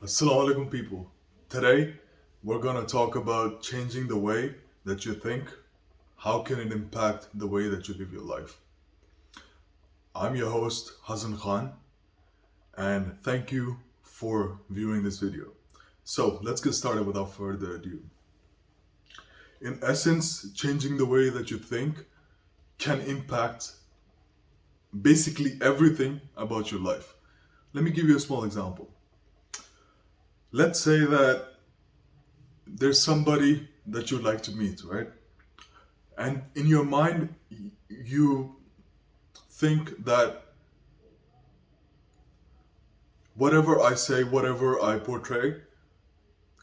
Assalamu alaikum people. Today we're gonna talk about changing the way that you think. How can it impact the way that you live your life? I'm your host Hassan Khan and thank you for viewing this video. So let's get started without further ado. In essence, changing the way that you think can impact basically everything about your life. Let me give you a small example. Let's say that there's somebody that you'd like to meet, right? And in your mind, you think that whatever I say, whatever I portray,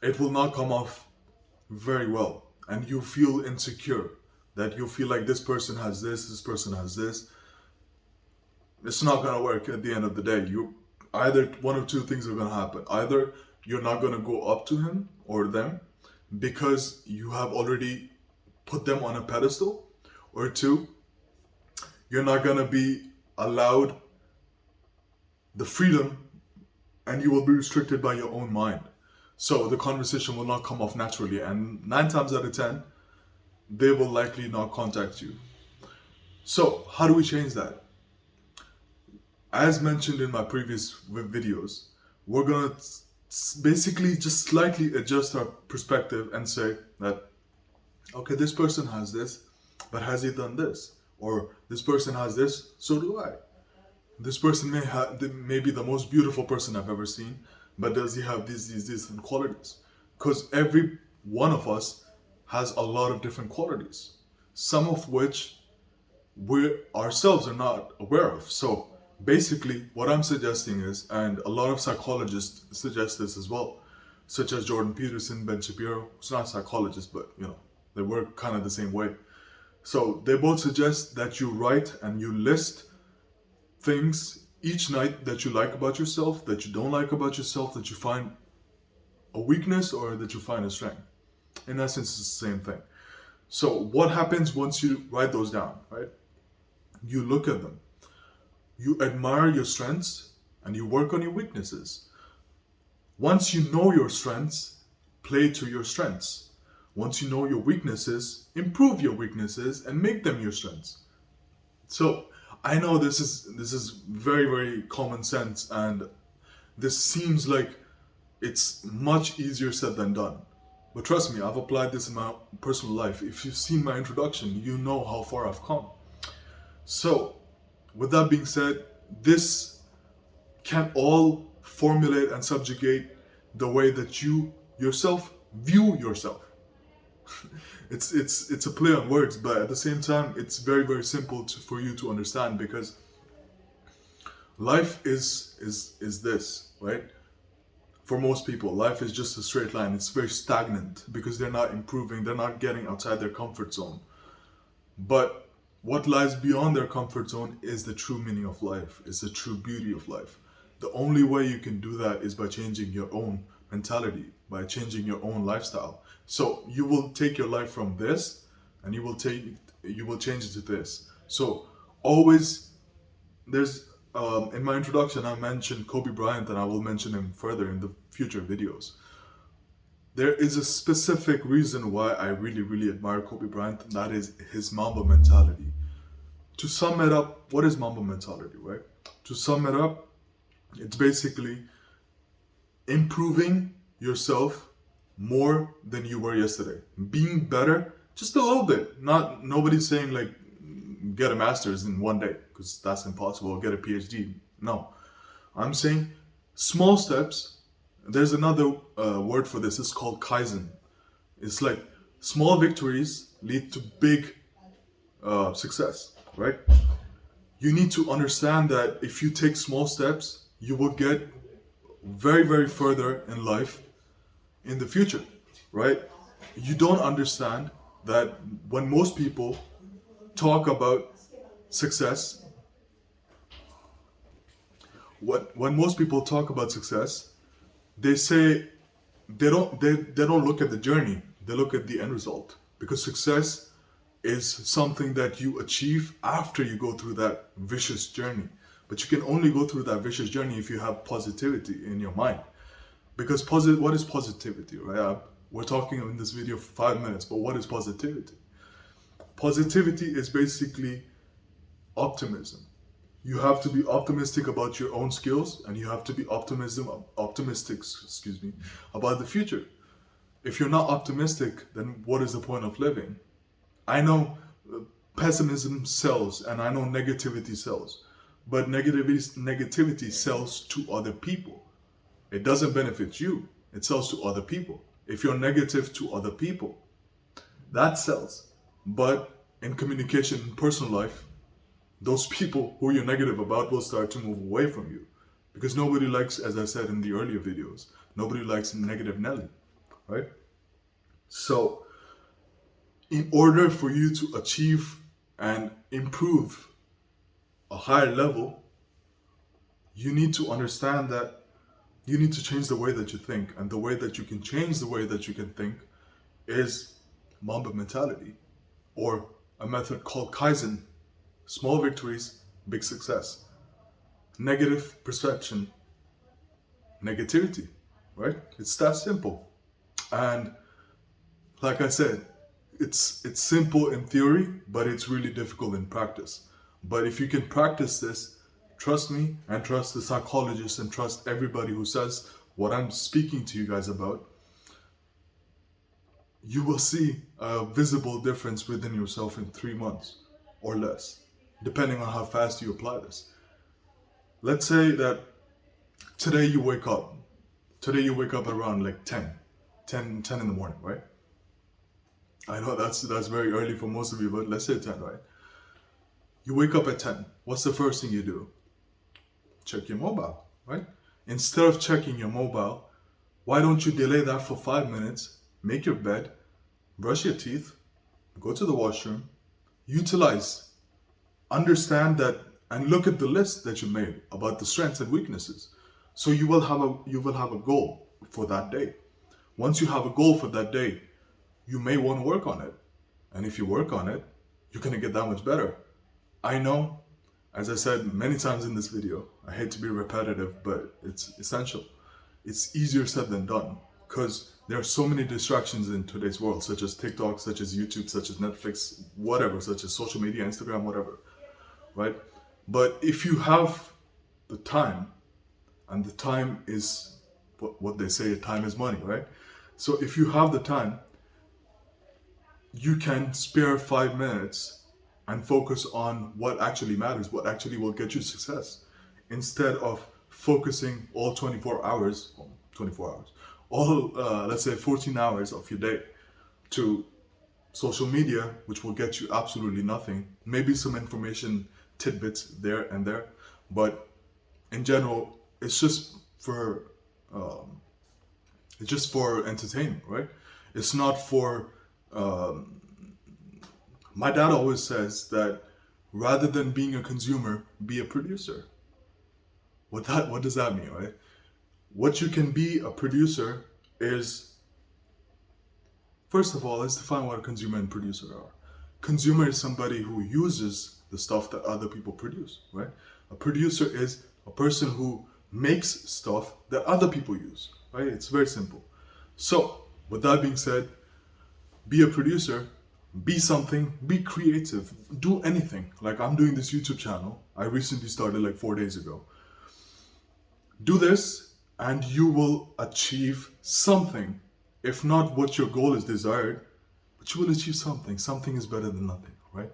it will not come off very well. And you feel insecure, that you feel like this person has this person has this. It's not gonna work at the end of the day. You either one of two things are gonna happen. Either you're not gonna go up to him or them because you have already put them on a pedestal, or two, you're not gonna be allowed the freedom and you will be restricted by your own mind. So the conversation will not come off naturally, and 9 times out of 10, they will likely not contact you. So, how do we change that? As mentioned in my previous videos, we're gonna basically just slightly adjust our perspective and say that, okay, this person has this, but has he done this? Or this person has this, so do I. This person may be the most beautiful person I've ever seen, but does he have these qualities? Because every one of us has a lot of different qualities, some of which we ourselves are not aware of. So basically, what I'm suggesting is, and a lot of psychologists suggest this as well, such as Jordan Peterson, Ben Shapiro, who's not a psychologist, but they work kind of the same way. So they both suggest that you write and you list things each night that you like about yourself, that you don't like about yourself, that you find a weakness or that you find a strength. In essence, it's the same thing. So what happens once you write those down, right? You look at them. You admire your strengths and you work on your weaknesses. Once you know your strengths, play to your strengths. Once you know your weaknesses, improve your weaknesses and make them your strengths. So I know this is very, very common sense, and this seems like it's much easier said than done. But trust me, I've applied this in my personal life. If you've seen my introduction, you know how far I've come. So, with that being said, this can all formulate and subjugate the way that you yourself view yourself. It's a play on words, but at the same time, it's very, very simple for you to understand, because life is this, right? For most people, life is just a straight line. It's very stagnant because they're not improving, they're not getting outside their comfort zone. But what lies beyond their comfort zone is the true meaning of life, is the true beauty of life. The only way you can do that is by changing your own mentality, by changing your own lifestyle. So you will take your life from this and you will change it to this. So always, there's in my introduction I mentioned Kobe Bryant, and I will mention him further in the future videos. There is a specific reason why I really, really admire Kobe Bryant, and that is his Mamba mentality. To sum it up, what is Mamba mentality, right? To sum it up, it's basically improving yourself more than you were yesterday. Being better just a little bit. Nobody's saying like get a master's in one day, because that's impossible, or get a PhD. No. I'm saying small steps. There's another word for this. It's called Kaizen. It's like small victories lead to big success, right? You need to understand that if you take small steps, you will get very, very further in life in the future, right? You don't understand that when most people talk about success, when most people talk about success, they say they don't look at the journey, they look at the end result, because success is something that you achieve after you go through that vicious journey. But you can only go through that vicious journey if you have positivity in your mind. Because what is positivity, right? We're talking in this video for 5 minutes, but what is positivity? Positivity is basically optimism. You have to be optimistic about your own skills, and you have to be optimistic, excuse me, about the future. If you're not optimistic, then what is the point of living? I know pessimism sells, and I know negativity sells, but negativity sells to other people. It doesn't benefit you. It sells to other people. If you're negative to other people, that sells. But in communication in personal life, those people who you're negative about will start to move away from you. Because nobody likes, as I said in the earlier videos, nobody likes a negative Nelly, right? So, in order for you to achieve and improve a higher level, you need to understand that you need to change the way that you think. And the way that you can change the way that you can think is Mamba mentality, or a method called Kaizen. Small victories, big success. Negative perception, negativity, right? It's that simple. And like I said, it's simple in theory, but it's really difficult in practice. But if you can practice this, trust me and trust the psychologists and trust everybody who says what I'm speaking to you guys about, you will see a visible difference within yourself in 3 months or less, depending on how fast you apply this. Let's say that today you wake up around like 10 in the morning, right? I know that's very early for most of you, but let's say 10, right? You wake up at 10. What's the first thing you do? Check your mobile, right? Instead of checking your mobile, why don't you delay that for 5 minutes, make your bed, brush your teeth, go to the washroom, utilize, understand that, and look at the list that you made about the strengths and weaknesses. So you will have a goal for that day. Once you have a goal for that day, you may want to work on it. And if you work on it, you're going to get that much better. I know, as I said many times in this video, I hate to be repetitive, but it's essential. It's easier said than done, because there are so many distractions in today's world, such as TikTok, such as YouTube, such as Netflix, whatever, such as social media, Instagram, whatever, right? But if you have the time, and the time is what they say, time is money, right? So if you have the time, you can spare 5 minutes and focus on what actually matters, what actually will get you success, instead of focusing all 24 hours, all, let's say 14 hours of your day to social media, which will get you absolutely nothing. Maybe some information tidbits there and there, but in general, it's just for entertainment, right? It's not for my dad always says that rather than being a consumer, be a producer. What does that mean, right? What you can be a producer is, first of all, let's define what a consumer and producer are. Consumer is somebody who uses the stuff that other people produce, right? A producer is a person who makes stuff that other people use, right? It's very simple. So, with that being said, be a producer, be something, be creative, do anything. Like I'm doing this YouTube channel. I recently started like 4 days ago. Do this and you will achieve something. If not what your goal is desired, but you will achieve something. Something is better than nothing, right?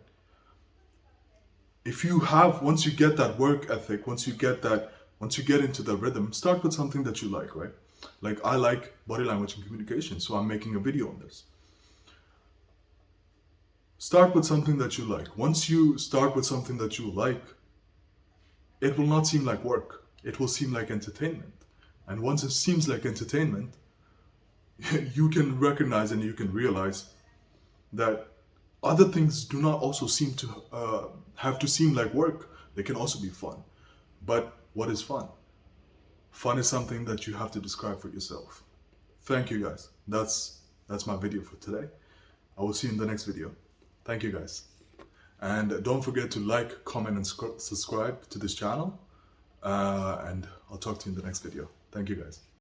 If you have, once you get that work ethic, once you get into the rhythm, start with something that you like, right? Like I like body language and communication, so I'm making a video on this. Start with something that you like. Once you start with something that you like, it will not seem like work. It will seem like entertainment. And once it seems like entertainment, you can recognize and you can realize that other things do not also seem to have to seem like work. They can also be fun. But what is fun? Fun is something that you have to describe for yourself. Thank you guys. That's my video for today. I will see you in the next video. Thank you guys. And don't forget to like, comment, and subscribe to this channel. And I'll talk to you in the next video. Thank you guys.